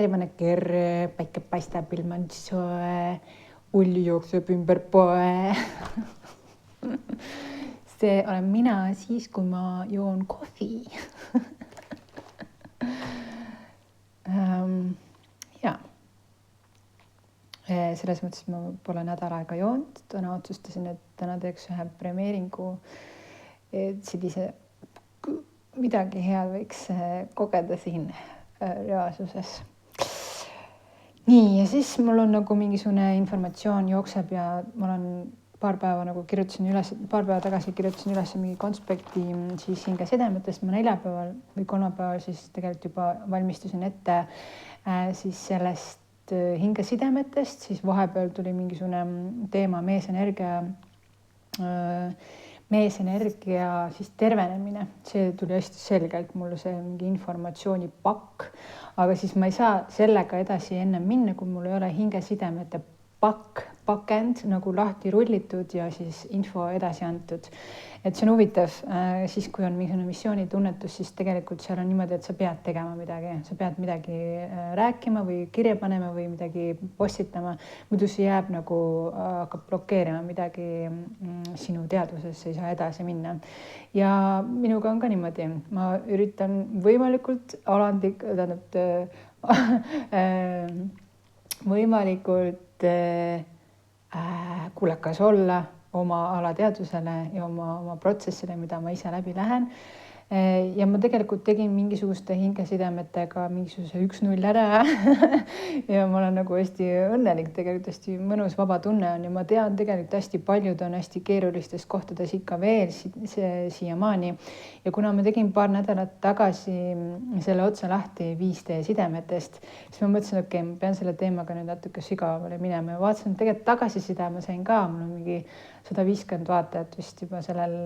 mõne kerre, päike paistab, ilm on soe, ulli jookseb ümber poe. See olen mina siis, kui ma joon kohvi. Ja. Selles mõttes ma pole nädal aega joonud. Täna otsustasin, et täna teeks ühe premeeringu, et sellise midagi head võiks kogeda siin reaalsuses. Nii, ja siis mul on nagu mingisugune informatsioon jookseb ja ma olen paar päeva tagasi kirjutasin üles mingi konspekti siis hingesidemetest. Ma neljapäeval või kolmapäeval siis tegelikult juba valmistusin ette siis sellest hingesidemetest, siis vahepeal tuli mingisugune teema meesenergia siis tervenemine. See tuli hästi selgelt mulle see mingi informatsioonipakk, aga siis ma ei saa sellega edasi enne minna, kui mul ei ole hingesidemete pakend nagu lahti rullitud ja siis info edasi antud. Et see on huvitav, siis kui on mingisugune missioonitunnetus, siis tegelikult seal on niimoodi, et sa pead tegema midagi. Sa pead midagi rääkima või kirja panema või midagi postitama. Muidu see jääb nagu, hakkab blokeerima midagi sinu teadvusesse, ei saa edasi minna. Ja minuga on ka niimoodi. Ma üritan võimalikult võimalikult kuulekas olla oma alateadvusele ja oma protsessile, mida ma ise läbi lähen. Ja ma tegelikult tegin mingisuguste hingesidemetega mingisuguse 1-0 ära ja ma olen nagu hästi õnnelik, tegelikult hästi mõnus vaba tunne on ja ma tean tegelikult hästi paljud on hästi keerulistes kohtades ikka veel siiamaani. Ja kuna ma tegin paar nädalat tagasi selle otsa lahti 5D sidemetest, siis ma mõtlesin, okei, ma pean selle teemaga nüüd natuke sügavamale minema ja vaatasin, tegelikult tagasiside ma sain ka, mul on mingi 150 vaatajat vist juba sellel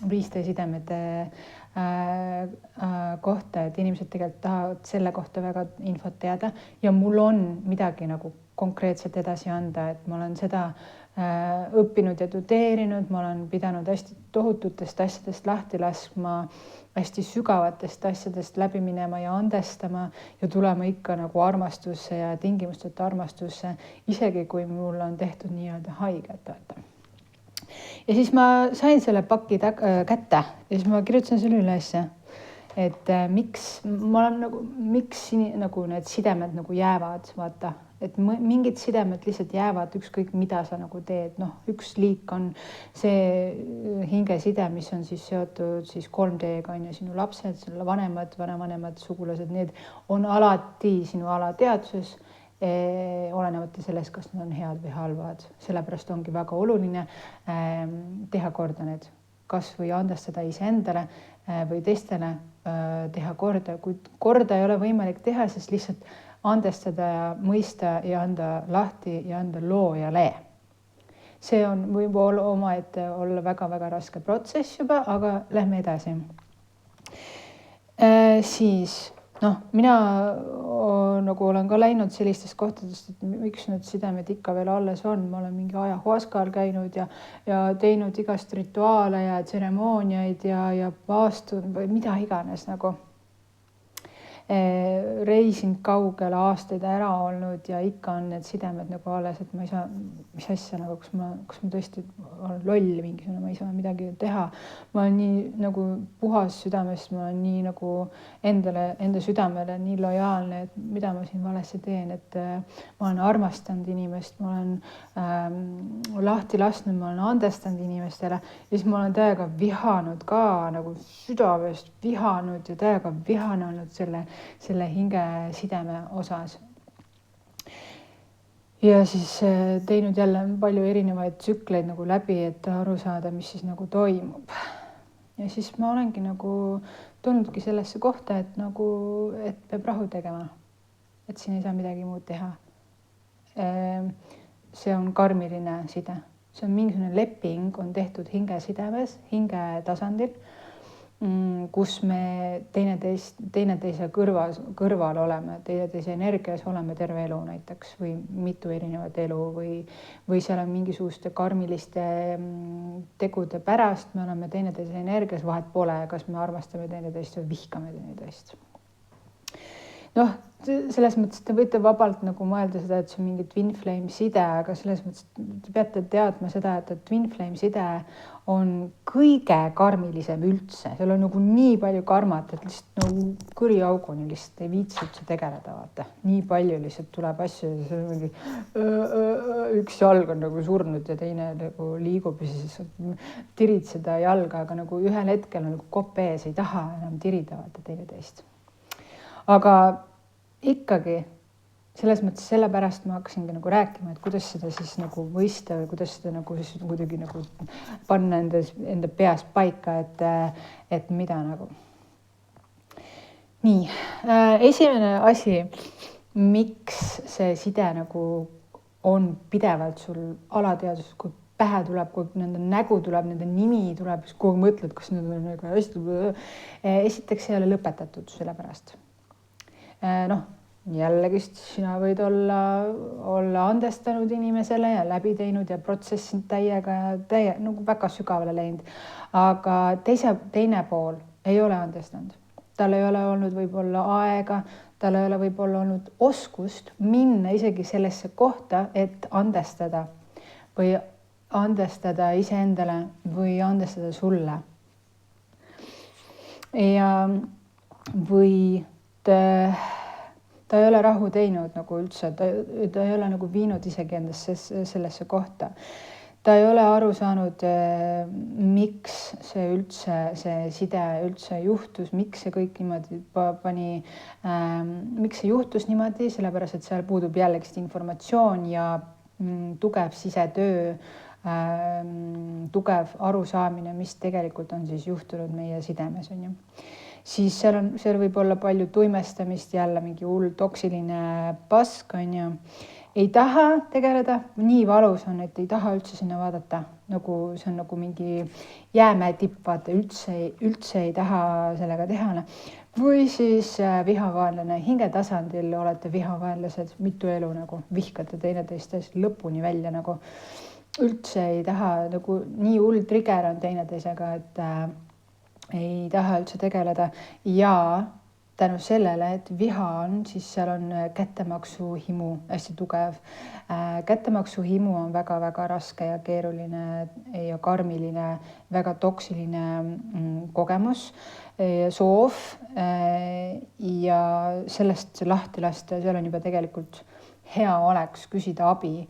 5D sidemete kohta, et inimesed tegelikult tahavad selle kohta väga infot teada ja mul on midagi nagu konkreetselt edasi anda, et ma olen seda õppinud ja tudeerinud, ma olen pidanud hästi tohututest asjadest lahti laskma, hästi sügavatest asjadest läbi minema ja andestama ja tulema ikka nagu armastusse ja tingimusteta armastusse, isegi kui mul on tehtud nii-öelda haiget. Ja siis ma sain selle paki kätte ja siis ma kirjutasin selle üles, et miks nagu need sidemed nagu jäävad, vaata, et mingid sidemed lihtsalt jäävad ükskõik mida sa nagu teed. Üks liik on see hingeside, mis on siis seotud siis 3D-ga on ja sinu lapsed, selle vanavanemad, sugulased, need on alati sinu alateadvuses, olenemata sellest, kas nad on head või halvad. Sellepärast ongi väga oluline teha korda need, kas või andestada iseendale või teistele teha korda. Kui korda ei ole võimalik teha, siis lihtsalt andestada ja mõista ja anda lahti ja anda loojale. See on võib-olla omaette olla väga-väga raske protsess juba, aga lähme edasi. Siis mina nagu olen ka läinud sellistest kohtadest, et miks need sidemed ikka veel alles on. Ma olen mingi ayahuascal käinud ja teinud igast rituaale ja tseremooniaid ja paastun või mida iganes nagu. Reisinud kaugele, aastaid ära olnud ja ikka on need sidemed nagu alles, et ma ei saa, mis asja nagu, kus ma tõesti olen loll mingisugune, ma ei saa midagi teha. Ma olen nii nagu puhas südamest, ma olen nii nagu enda südamele nii lojaalne, et mida ma siin valesti teen, et ma olen armastanud inimest, ma olen lahti lasknud, ma olen andestanud inimestele ja siis ma olen täiega vihanud ka nagu südamest vihanud ja täiega vihane olnud selle hingesideme osas. Ja siis teinud jälle palju erinevaid tsükleid nagu läbi, et aru saada, mis siis nagu toimub. Ja siis ma olengi nagu tulnudki sellesse kohta, et peab rahu tegema. Et siin ei saa midagi muud teha. See on karmiline side. See on mingisugune leping on tehtud hingesidemes, hinge tasandil, kus me teineteise kõrval oleme, teineteise energias oleme terve elu näiteks või mitu erinevat elu või seal on mingisuguste karmiliste tegude pärast, me oleme teineteise energias, vahet pole, kas me armastame teineteist või vihkame teineteist. noh, selles mõttes te võite vabalt nagu mõelda seda, et see on mingi twin flame side, aga selles mõttes te peate teadma seda, et twin flame side on kõige karmilisem üldse, seal on nagu nii palju karmat, et lihtsalt nagu kõriauguni lihtsalt ei viitsi üldse tegeleda, vaata. Nii palju lihtsalt tuleb asju ja see on mingi üks jalg on nagu surnud ja teine nagu liigub ja siis tirid seda jalga, aga nagu ühel hetkel on nagu kopp ees, ei taha enam tirida vaata teineteist. Aga ikkagi selles mõttes sellepärast ma hakkasingi nagu rääkima, et kuidas seda siis nagu mõista või kuidas seda nagu siis kuidagi nagu panna enda peas paika, et mida nagu. Nii, esimene asi, miks see side nagu on pidevalt sul alateadvuses, kui pähe tuleb, kui nende nägu tuleb, nende nimi tuleb, siis kogu mõtled, kas need on nagu hästi. Esiteks ei ole lõpetatud sellepärast. Noh, jällegi sina võid olla andestanud inimesele ja läbi teinud ja protsessinud täiega ja nagu väga sügavale läinud. Aga teine pool ei ole andestanud. Tal ei ole olnud võib-olla aega, tal ei ole võib-olla olnud oskust minna isegi sellesse kohta, et andestada või andestada iseendale või andestada sulle. Ja või ta ei ole rahu teinud nagu üldse, ta ei ole nagu viinud isegi endasse sellesse kohta. Ta ei ole aru saanud, miks see side üldse juhtus, miks see kõik niimoodi miks see juhtus niimoodi, sellepärast, et seal puudub jällegi informatsioon ja tugev sisetöö, tugev arusaamine, mis tegelikult on siis juhtunud meie sidemes, on ju. Siis seal võib olla palju tuimestamist, jälle mingi hull toksiline pask, on ju. Ei taha tegeleda, nii valus on, et ei taha üldse sinna vaadata. Nagu see on nagu mingi jäämäe tipp, vaata, üldse ei taha sellega teha. Või siis vihavaenlane, hinge tasandil olete vihavaenlased, mitu elu nagu vihkate teineteist lõpuni välja nagu. Üldse ei taha, nagu nii hull trigger on teineteisega, et ei taha üldse tegeleda ja tänu sellele, et viha on, siis seal on kättemaksu himu hästi tugev. Kättemaksu himu on väga-väga raske ja keeruline ja karmiline, väga toksiline kogemus, soov ja sellest lahti lasta, seal on juba tegelikult hea oleks küsida abi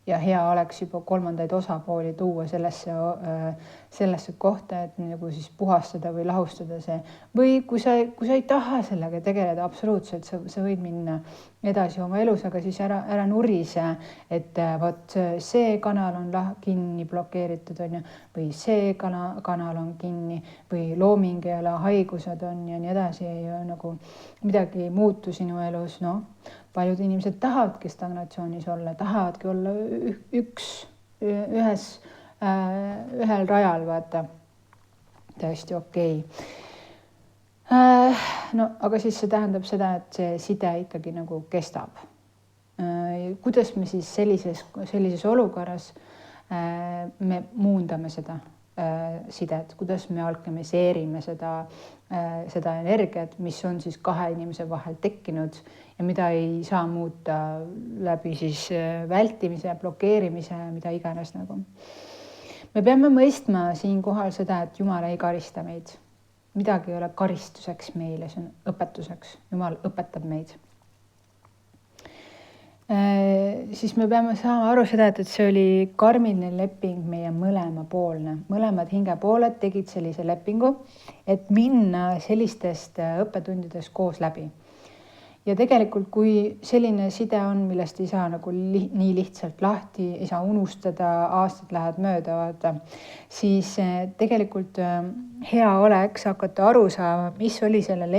ja hea oleks juba kolmandaid osapooli tuua sellesse kohta, et nagu siis puhastada või lahustada see. Või kui sa ei taha sellega tegeleda absoluutselt, sa võid minna edasi oma elus, aga siis ära nurise, et vot see kanal on kinni blokeeritud, on ju, või see kanal on kinni või looming ei ole, haigused on ja nii edasi, ja nagu midagi ei muutu sinu elus, noh. Paljud inimesed tahavadki stagnatsioonis olla, tahavadki olla ühel rajal, vaata, täiesti okei. No, aga siis see tähendab seda, et see side ikkagi nagu kestab. Kuidas me siis sellises olukorras me muundame seda sidet, kuidas me alkemiseerime seda energiat, mis on siis kahe inimese vahel tekkinud ja mida ei saa muuta läbi siis vältimise, blokeerimise, mida iganes nagu. Me peame mõistma siinkohal seda, et Jumal ei karista meid. Midagi ei ole karistuseks meile, see on õpetuseks. Jumal õpetab meid. Siis me peame saama aru seda, et see oli karmiline leping meie mõlemapoolne. Mõlemad hingepooled tegid sellise lepingu, et minna sellistest õppetundidest koos läbi. Ja tegelikult, kui selline side on, millest ei saa nagu nii lihtsalt lahti, ei saa unustada, aastad lähevad mööda, vaata, siis tegelikult hea oleks hakata aru saama, mis oli selle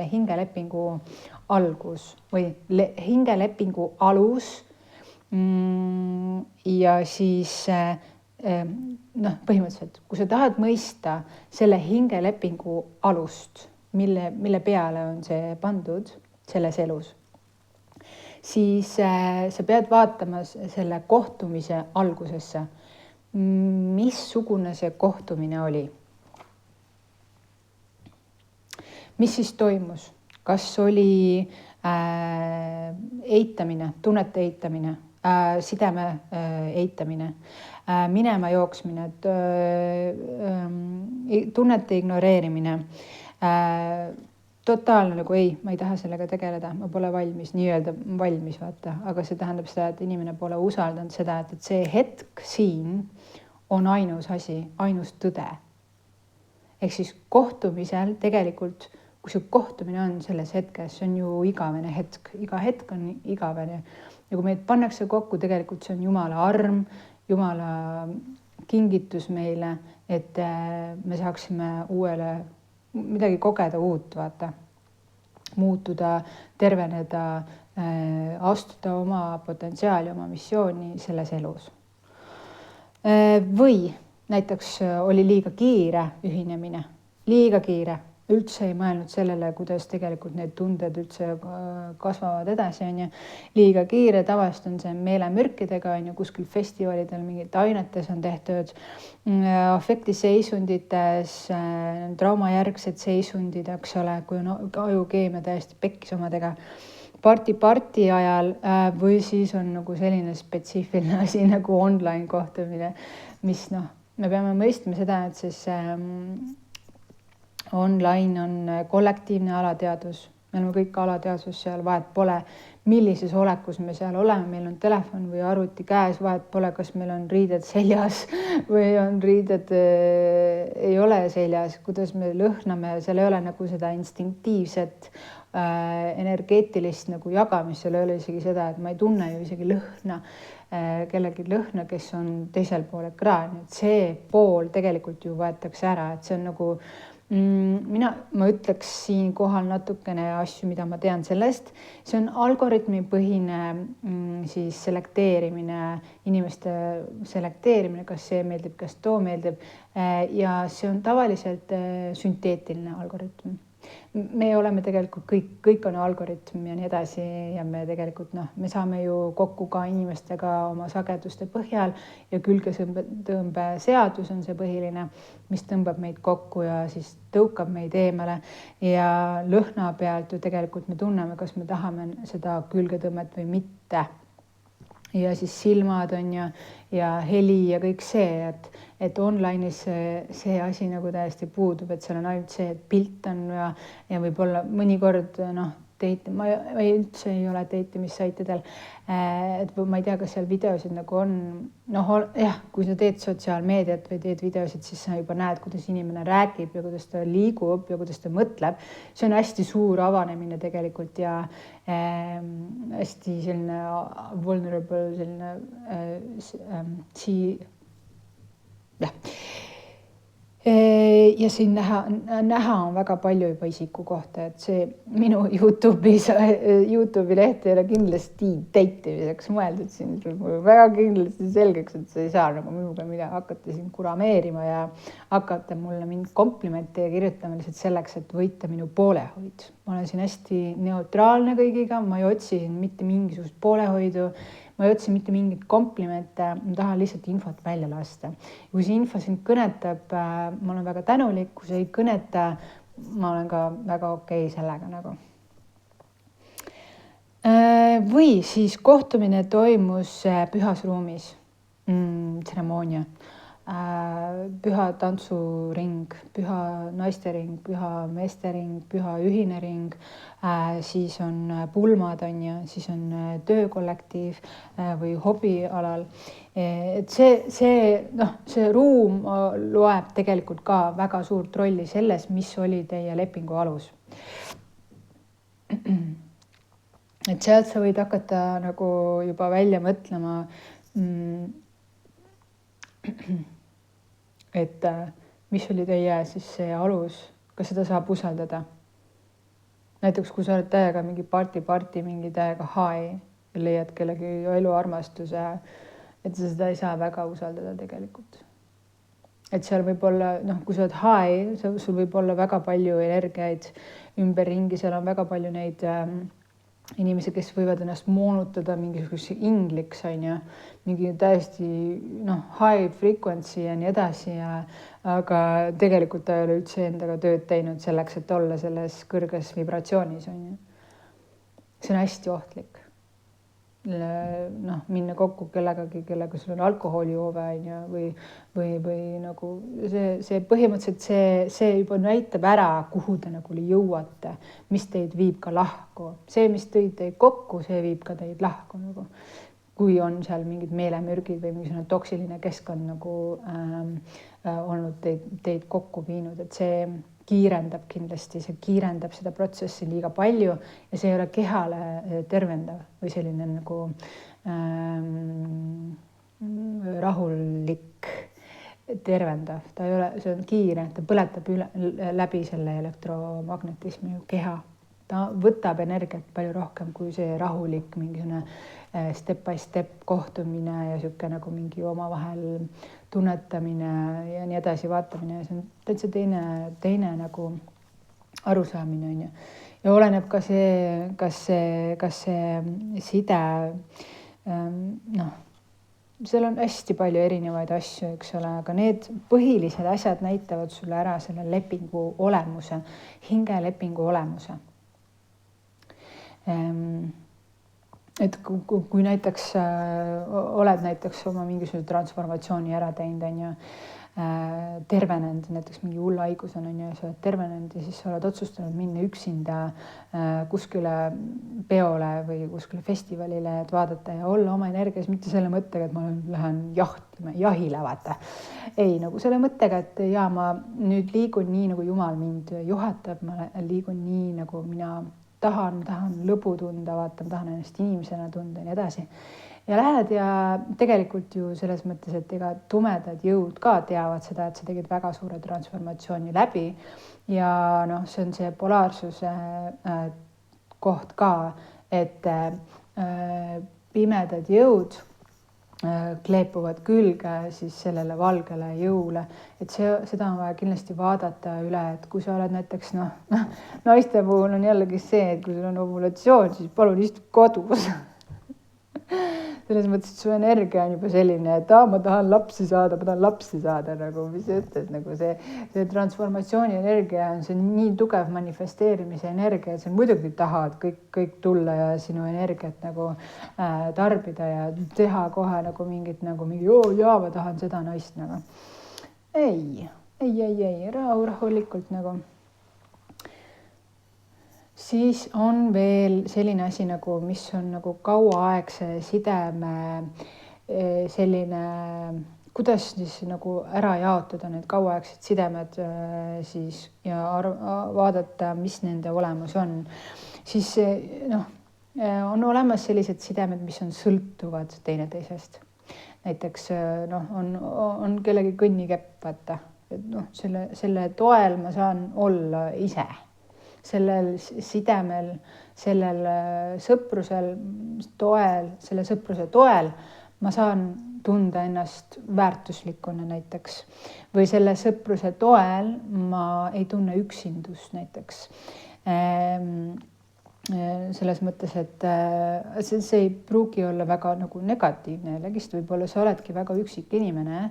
hingelepingu algus või hingelepingu alus ja siis põhimõtteliselt, kui sa tahad mõista selle hingelepingu alust, mille peale on see pandud selles elus, siis sa pead vaatama selle kohtumise algusesse, missugune see kohtumine oli. Mis siis toimus? kas oli eitamine, tunnete eitamine, sideme eitamine, minema jooksmine, tunnete ignoreerimine, totaalne nagu ei, ma ei taha sellega tegeleda, ma pole valmis, nii-öelda valmis, vaata, aga see tähendab seda, et inimene pole usaldanud seda, et see hetk siin on ainus asi, ainus tõde. Ehk siis kohtumisel tegelikult, kui see kohtumine on selles hetkes, see on ju igavene hetk, iga hetk on igavene. Ja kui meid pannakse kokku, tegelikult see on Jumala arm, Jumala kingitus meile, et me saaksime uuele midagi kogeda uut, vaata, muutuda, terveneda, astuda oma potentsiaali, oma missiooni selles elus. Või näiteks oli liiga kiire ühinemine, liiga kiire, üldse ei mõelnud sellele, kuidas tegelikult need tunded üldse kasvavad edasi, on ju. Liiga kiire, tavaliselt on see meelemürkidega, on ju, kuskil festivalidel mingid ainetes on tehtud, afektiseisundites, traumajärgsed seisundid, eks ole, kui on ajukeemia täiesti pekkis omadega, parti ajal või siis on nagu selline spetsiifiline asi nagu online kohtumine, mis me peame mõistma seda, et siis online on kollektiivne alateadvus, me oleme kõik alateadvus seal, vahet pole, millises olekus me seal oleme, meil on telefon või arvuti käes, vahet pole, kas meil on riided seljas või on riided ei ole seljas, kuidas me lõhname, seal ei ole nagu seda instinktiivset energeetilist nagu jagamist, seal ei ole isegi seda, et ma ei tunne ju isegi lõhna, kellegi lõhna, kes on teisel pool ekraani, et see pool tegelikult ju võetakse ära, et see on nagu ma ütleks siinkohal natukene asju, mida ma tean sellest. See on algoritmipõhine siis selekteerimine, inimeste selekteerimine, kas see meeldib, kas too meeldib. Ja see on tavaliselt sünteetiline algoritm. Me oleme tegelikult kõik on algoritm ja nii edasi ja me tegelikult me saame ju kokku ka inimestega oma sageduste põhjal ja külgetõmbe seadus on see põhiline, mis tõmbab meid kokku ja siis tõukab meid eemale ja lõhna pealt ju tegelikult me tunneme, kas me tahame seda külgetõmmet või mitte. Ja siis silmad on ja heli ja kõik see, et online'is see asi nagu täiesti puudub, et seal on ainult see, et pilt on ja võib-olla mõnikord ma üldse ei ole teitimissaitidel, et ma ei tea, kas seal videosid nagu on, kui sa teed sotsiaalmeediat või teed videosid, siis sa juba näed, kuidas inimene räägib ja kuidas ta liigub ja kuidas ta mõtleb. See on hästi suur avanemine tegelikult ja hästi selline vulnerable, ja siin näha on väga palju juba isiku kohta, et see minu YouTube'i leht ei ole kindlasti teitimiseks mõeldud siin väga kindlasti selgeks, et sa ei saa nagu minuga midagi hakata siin kurameerima ja hakata mulle mind komplimente ja kirjutama lihtsalt selleks, et võita minu poolehoid. Ma olen siin hästi neutraalne kõigiga, ma ei otsi mitte mingisugust poolehoidu, ma ei otsi mitte mingit komplimente, ma tahan lihtsalt infot välja lasta. Kui see info sind kõnetab, ma olen väga tänulik, kui see ei kõneta, ma olen ka väga okei sellega nagu. Või siis kohtumine toimus pühas ruumis, tseremoonia, püha tantsuring, püha naistering, püha meestering, püha ühine ring, siis on pulmad on ja siis on töökollektiiv või hobialal. Et see ruum loeb tegelikult ka väga suurt rolli selles, mis oli teie lepingu alus. Et sealt sa võid hakata nagu juba välja mõtlema, et mis oli teie siis see alus, kas seda saab usaldada. Näiteks kui sa oled täiega mingi parti, mingi täiega high ja leiad kellegi eluarmastuse, et sa seda ei saa väga usaldada tegelikult. Et seal võib olla, kui sa oled high, sul võib olla väga palju energiaid ümberringi, seal on väga palju neid inimesi, kes võivad ennast moonutada mingisuguse ingliks, on ju, mingi täiesti high frequency ja nii edasi aga tegelikult ta ei ole üldse endaga tööd teinud selleks, et olla selles kõrges vibratsioonis, on ju. See on hästi ohtlik. Minna kokku kellegagi, kellega sul on alkoholijoove, on ju, või nagu see põhimõtteliselt see juba näitab ära, kuhu te nagu jõuate, mis teid viib ka lahku. See, mis tõid teid kokku, see viib ka teid lahku nagu. Kui on seal mingid meelemürgid või mingisugune toksiline keskkond nagu olnud teid kokku viinud, et see kiirendab kindlasti, see kiirendab seda protsessi liiga palju ja see ei ole kehale tervendav või selline nagu rahulik, tervendav. Ta ei ole, see on kiire, ta põletab läbi selle elektromagnetismi keha. Ta võtab energiat palju rohkem kui see rahulik mingisugune step by step kohtumine ja sihuke nagu mingi omavahel tunnetamine ja nii edasi vaatamine. See on täitsa teine nagu arusaamine, on ju. Ja oleneb ka see, kas see side, seal on hästi palju erinevaid asju, eks ole, aga need põhilised asjad näitavad sulle ära selle lepingu olemuse, hingelepingu olemuse. Et kui näiteks oled näiteks oma mingisuguse transformatsiooni ära teinud, on ju, tervenenud, näiteks mingi hull haigus on ju, sa oled tervenenud ja siis sa oled otsustanud minna üksinda kuskile peole või kuskile festivalile, et vaadata ja olla oma energias, mitte selle mõttega, et ma lähen jahile, vaata. Ei, nagu selle mõttega, et ma nüüd liigun nii, nagu Jumal mind juhatab, ma liigun nii, nagu mina tahan lõbu tunda, vaata, ma tahan ennast inimesena tunda ja nii edasi. Ja lähed ja tegelikult ju selles mõttes, et ega tumedad jõud ka teavad seda, et sa tegid väga suure transformatsiooni läbi ja see on see polaarsuse koht ka, et pimedad jõud kleepuvad külge siis sellele valgele jõule, et seda on vaja kindlasti vaadata üle, et kui sa oled näiteks naiste puhul on jällegi see, et kui sul on ovulatsioon, siis palun istu kodus. Selles mõttes, et su energia on juba selline, et ma tahan lapsi saada, nagu mis sa ütled, nagu see transformatsiooni energia on see nii tugev manifesteerimise energia, et sa muidugi tahad kõik tulla ja sinu energiat nagu tarbida ja teha kohe nagu mingit nagu ma tahan seda naist nagu. Ei, rahulikult nagu. Siis on veel selline asi nagu, mis on nagu kauaaegse sideme selline, kuidas siis nagu ära jaotada need kauaaegsed sidemed siis ja vaadata, mis nende olemus on. Siis on olemas sellised sidemed, mis on sõltuvad teineteisest. Näiteks on kellegi kõnnikepp, vaata, et selle toel ma saan olla ise. Sellel sidemel, sellel sõprusel toel, selle sõpruse toel ma saan tunda ennast väärtuslikuna näiteks või selle sõpruse toel ma ei tunne üksindust näiteks. Selles mõttes, et see ei pruugi olla väga nagu negatiivne, jällegi võib-olla sa oledki väga üksik inimene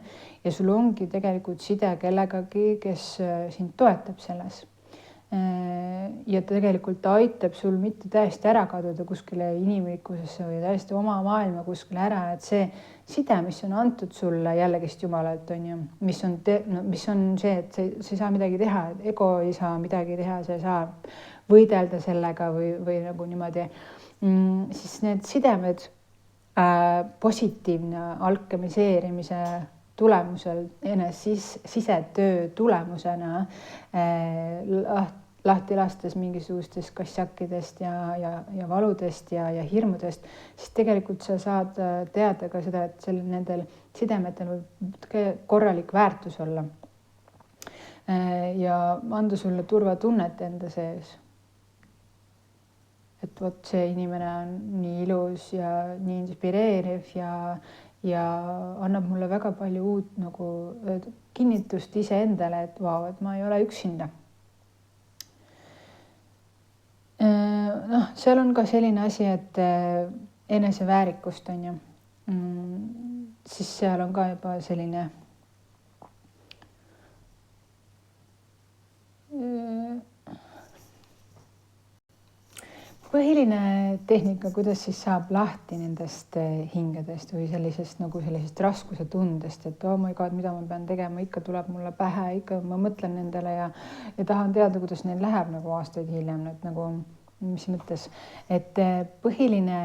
ja sul ongi tegelikult side kellegagi, kes sind toetab selles. Ja tegelikult ta aitab sul mitte täiesti ära kaduda kuskile inimlikkusesse või täiesti oma maailma kuskile ära, et see side, mis on antud sulle jällegist Jumalalt, on ju, mis on see, et sa ei saa midagi teha, ego ei saa midagi teha, sa ei saa võidelda sellega või nagu niimoodi, siis need sidemed positiivne alkemiseerimise tulemusel, sisetöö tulemusena lahti lastes mingisugustest kassakidest ja valudest ja hirmudest, siis tegelikult sa saad teada ka seda, et nendel sidemetel võib korralik väärtus olla ja anda sulle turvatunnet enda sees. Et vot see inimene on nii ilus ja nii inspireeriv ja annab mulle väga palju uut nagu kinnitust iseendale, et et ma ei ole üksinda. seal on ka selline asi, et eneseväärikust on ju, siis seal on ka juba selline põhiline tehnika, kuidas siis saab lahti nendest hingedest või sellisest raskuse tundest, et oh my god, mida ma pean tegema, ikka tuleb mulle pähe, ikka ma mõtlen nendele ja tahan teada, kuidas neil läheb nagu aastaid hiljem, et nagu mis mõttes, et põhiline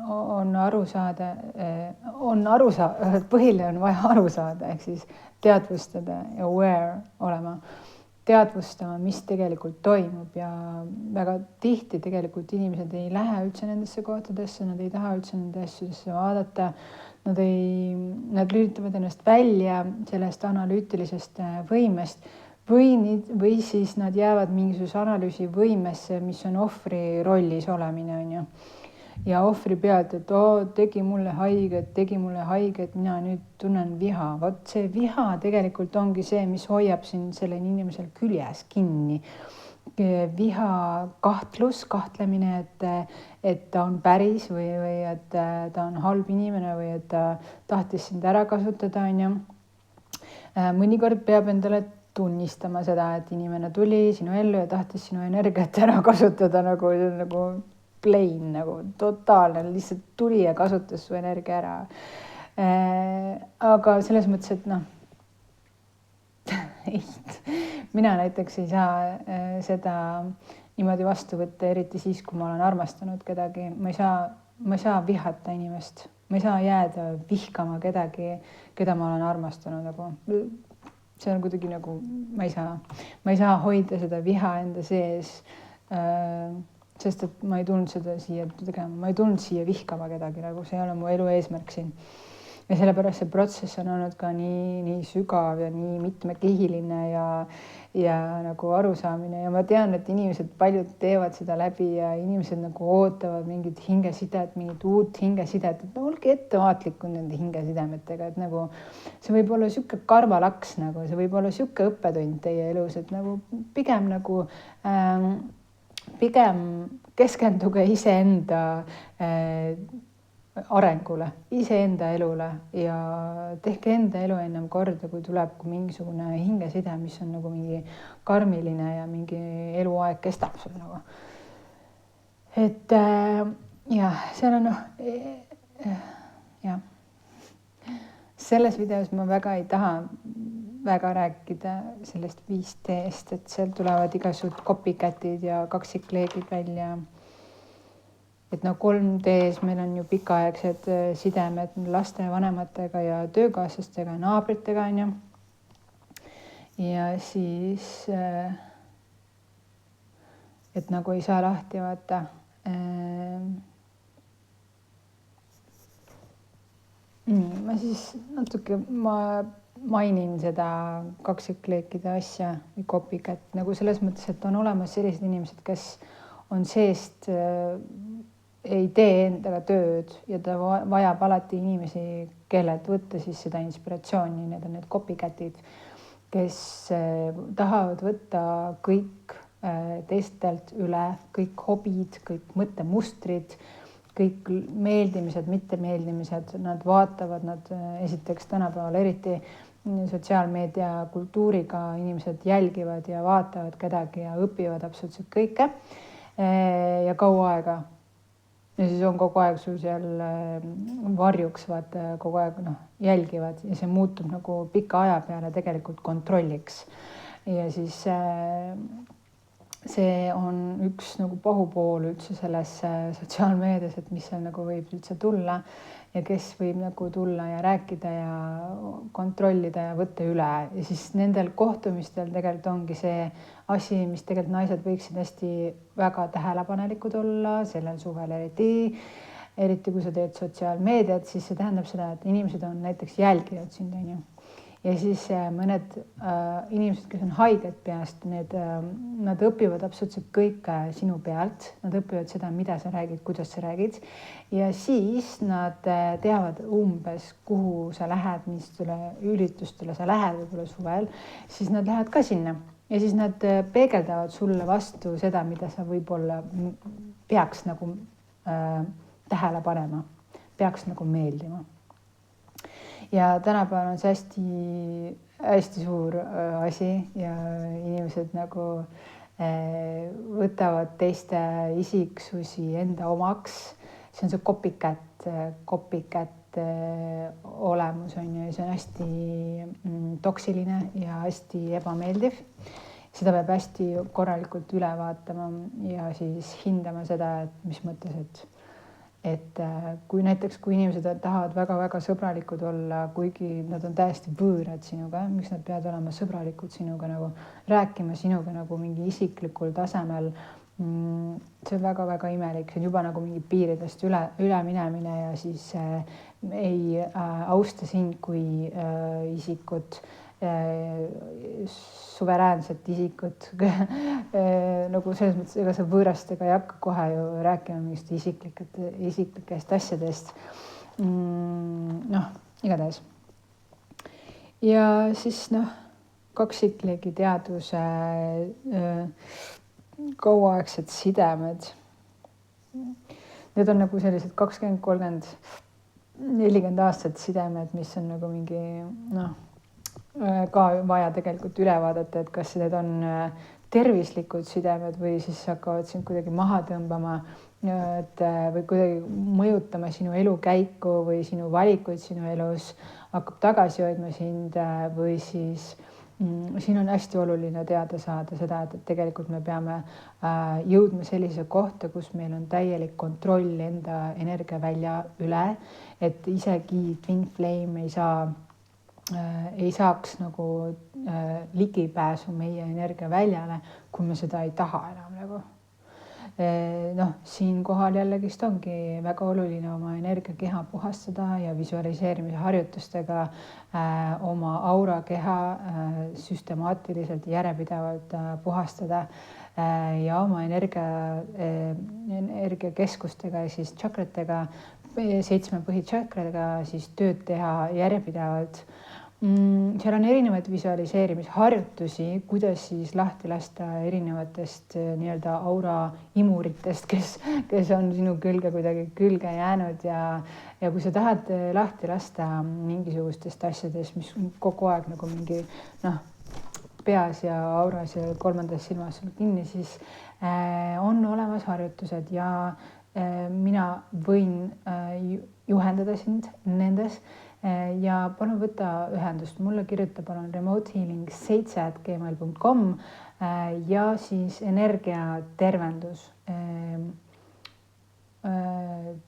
on aru saada, põhiline on vaja aru saada, ehk siis teadvustada ja aware olema, teadvustama, mis tegelikult toimub ja väga tihti tegelikult inimesed ei lähe üldse nendesse kohtadesse, nad ei taha üldse nende asjadesse vaadata, nad lülitavad ennast välja sellest analüütilisest võimest või siis nad jäävad mingisuguse analüüsi võimesse, mis on ohvri rollis olemine, on ju. Ja ohvri pealt, et tegi mulle haiget, mina nüüd tunnen viha. Vot see viha tegelikult ongi see, mis hoiab siin sellel inimesel küljes kinni. Viha kahtlemine, et ta on päris või et ta on halb inimene või et ta tahtis sind ära kasutada, on ju. Mõnikord peab endale tunnistama seda, et inimene tuli sinu ellu ja tahtis sinu energiat ära kasutada nagu plain, nagu totaalne, lihtsalt tuli ja kasutas su energia ära. Aga selles mõttes, et mina näiteks ei saa seda niimoodi vastu võtta, eriti siis, kui ma olen armastanud kedagi. Ma ei saa vihata inimest, ma ei saa jääda vihkama kedagi, keda ma olen armastanud nagu. See on kuidagi nagu, ma ei saa hoida seda viha enda sees, sest et ma ei tulnud seda siia tegema, ma ei tulnud siia vihkama kedagi, nagu see ei ole mu elu eesmärk siin. Ja sellepärast see protsess on olnud ka nii sügav ja nii mitmekihiline ja nagu arusaamine ja ma tean, et inimesed paljud teevad seda läbi ja inimesed nagu ootavad mingit hingesidet, mingit uut hingesidet, et olge ettevaatlikud nende hingesidemetega, et nagu see võib olla sihuke karvalaks, nagu see võib olla sihuke õppetund teie elus, et nagu pigem keskenduge iseenda arengule, iseenda elule ja tehke enda elu ennem korda, kui tuleb mingisugune hingeside, mis on nagu mingi karmiline ja mingi eluaeg kestab sul nagu. Et jah, seal on jah. Selles videos ma väga ei taha väga rääkida sellest 5D-st, et seal tulevad igasugused copycatid ja kaksikleegid välja. Et 3Ds meil on ju pikaaegsed sidemed laste ja vanematega ja töökaaslastega ja naabritega, on ju. Ja siis, et nagu ei saa lahti vaata. Ma siis natuke mainin seda kaksikleekide asja või copycat nagu selles mõttes, et on olemas sellised inimesed, kes on seest ei tee endaga tööd ja ta vajab alati inimesi, kellelt võtta siis seda inspiratsiooni. Need on need copycatid, kes tahavad võtta kõik teistelt üle, kõik hobid, kõik mõttemustrid, kõik meeldimised, mittemeeldimised, nad vaatavad, nad esiteks tänapäeval eriti sotsiaalmeedia kultuuriga inimesed jälgivad ja vaatavad kedagi ja õpivad absoluutselt kõike ja kaua aega. Ja siis on kogu aeg sul seal varjuks, vaata kogu aeg jälgivad ja see muutub nagu pika aja peale tegelikult kontrolliks. Ja siis see on üks nagu pahupool üldse selles sotsiaalmeedias, et mis seal nagu võib üldse tulla ja kes võib nagu tulla ja rääkida ja kontrollida ja võtta üle. Ja siis nendel kohtumistel tegelikult ongi see asi, mis tegelikult naised võiksid hästi väga tähelepanelikud olla sellel suvel eriti kui sa teed sotsiaalmeediat, siis see tähendab seda, et inimesed on näiteks jälginud sind, on ju. Ja siis mõned inimesed, kes on haiged peast, nad õpivad absoluutselt kõik sinu pealt, nad õpivad seda, mida sa räägid, kuidas sa räägid ja siis nad teavad umbes, kuhu sa lähed, mistele üritustele sa lähed võib-olla suvel, siis nad lähevad ka sinna. Ja siis nad peegeldavad sulle vastu seda, mida sa võib-olla peaks nagu tähele panema, peaks nagu meeldima. Ja tänapäeval on see hästi suur asi ja inimesed nagu võtavad teiste isiksusi enda omaks. See on see copycat olemus on ju, ja see on hästi toksiline ja hästi ebameeldiv. Seda peab hästi korralikult üle vaatama ja siis hindama seda, et mis mõttes, et kui inimesed tahavad väga-väga sõbralikud olla, kuigi nad on täiesti võõrad sinuga, miks nad peavad olema sõbralikud sinuga, nagu rääkima sinuga nagu mingi isiklikul tasemel. See on väga-väga imelik, see on juba nagu mingi piiridest üle minemine ja siis ei austa sind kui isikut, suveräänset isikut. Nagu selles mõttes, ega sa võõrastega ei hakka kohe ju rääkima mingist isiklikest asjadest. Igatahes. Ja siis kaksikliigi teadvuse kauaaegsed sidemed. Need on nagu sellised 20, 30, 40 aastat sidemed, mis on nagu mingi ka vaja tegelikult üle vaadata, et kas need on tervislikud sidemed või siis hakkavad sind kuidagi maha tõmbama, või kuidagi mõjutama sinu elukäiku või sinu valikuid sinu elus, hakkab tagasi hoidma sind või siis siin on hästi oluline teada saada seda, et tegelikult me peame jõudma sellise kohta, kus meil on täielik kontroll enda energiavälja üle, et isegi Twin Flame ei saaks nagu ligipääsu meie energiaväljale, kui me seda ei taha enam nagu. Siinkohal jällegist ongi väga oluline oma energiakeha puhastada ja visualiseerimise harjutustega oma aurakeha süstemaatiliselt järjepidevalt puhastada ja oma energiakeskustega ja siis tšakratega, 7 põhitšakraga siis tööd teha järjepidevalt. Seal on erinevaid visualiseerimisharjutusi, kuidas siis lahti lasta erinevatest nii-öelda aura imuritest, kes on sinu külge jäänud ja kui sa tahad lahti lasta mingisugustest asjadest, mis kogu aeg nagu mingi peas ja auras ja 3. silmas sul kinni, siis on olemas harjutused ja mina võin juhendada sind nendes. Ja palun võtta ühendust, mulle kirjuta palun remotehealing7@gmail.com ja siis energiatervendus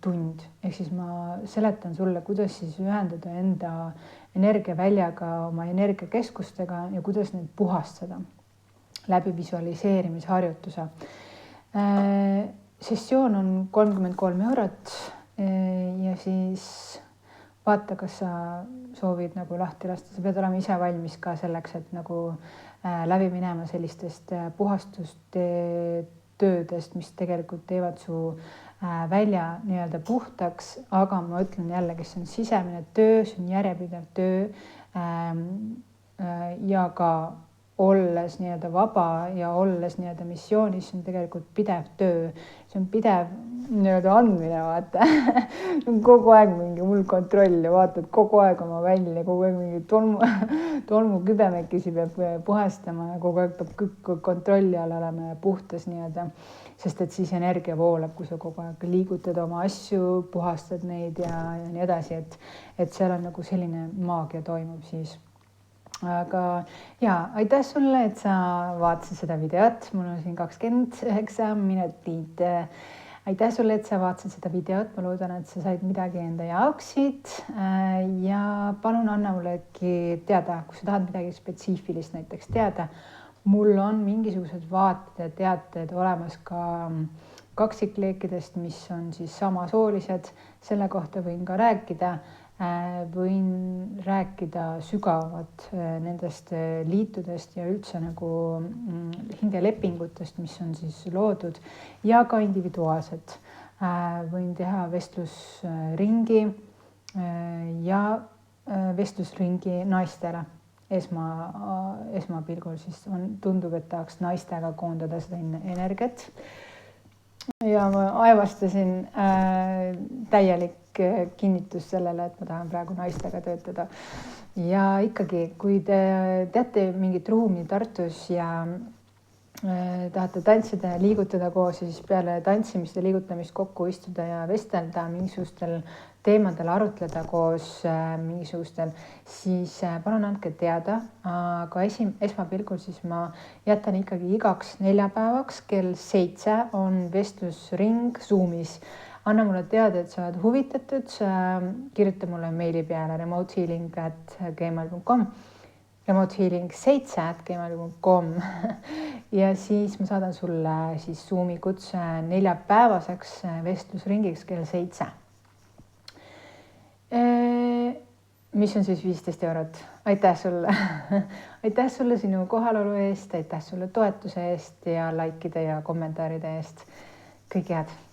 tund. Ehk siis ma seletan sulle, kuidas siis ühendada enda energiaväljaga, oma energiakeskustega ja kuidas neid puhastada läbi visualiseerimisharjutuse. Sessioon on 33 eurot ja siis vaata, kas sa soovid nagu lahti lasta, sa pead olema ise valmis ka selleks, et nagu läbi minema sellistest puhastustöödest, mis tegelikult teevad su välja nii-öelda puhtaks, aga ma ütlen jällegi, see on sisemine töö, see on järjepidev töö ja ka olles nii-öelda vaba ja olles nii-öelda missioonis, see on tegelikult pidev töö, see on pidev nii-öelda andmine, vaata. Kogu aeg mingi mul kontroll ja vaatad kogu aeg oma välja, kogu aeg mingi tolmu kübemekisi peab puhastama ja kogu aeg peab kõik kontrolli all olema ja puhtas nii-öelda, sest et siis energia voolab, kui sa kogu aeg liigutad oma asju, puhastad neid ja nii edasi, et seal on nagu selline maagia toimub siis. Aga aitäh sulle, et sa vaatasid seda videot, mul on siin 29 minutit. Aitäh sulle, et sa vaatasid seda videot, ma loodan, et sa said midagi enda jaoksid ja palun anna mullegi teada, kui sa tahad midagi spetsiifilist näiteks teada. Mul on mingisugused vaated ja teated olemas ka kaksikleekidest, mis on siis samasoolised, selle kohta võin ka rääkida. Võin rääkida sügavat nendest liitudest ja üldse nagu hingelepingutest, mis on siis loodud ja ka individuaalselt. Võin teha vestlusringi ja vestlusringi naistele. Esmapilgul siis tundub, et tahaks naistega koondada seda energiat. ja ma aevastasin täielik kinnitus sellele, et ma tahan praegu naistega töötada. Ja ikkagi, kui te teate mingit ruumi Tartus ja tahate tantsida ja liigutada koos, siis peale tantsimist ja liigutamist kokku istuda ja vestelda mingisugustel teemadel, arutleda koos mingisugustel, siis palun andke teada, aga esmapilgul siis ma jätan ikkagi igaks neljapäevaks kell 7 on vestlusring Zoomis. Anna mulle teada, et sa oled huvitatud, kirjuta mulle meili peale remotehealing@gmail.com remotehealing7@gmail.com ja siis ma saadan sulle siis Zoomi kutse neljapäevaseks vestlusringiks kell 7. Mis on siis 15 eurot. Aitäh sulle. Aitäh sulle sinu kohalolu eest, aitäh sulle toetuse eest ja likeide ja kommentaaride eest. Kõike head.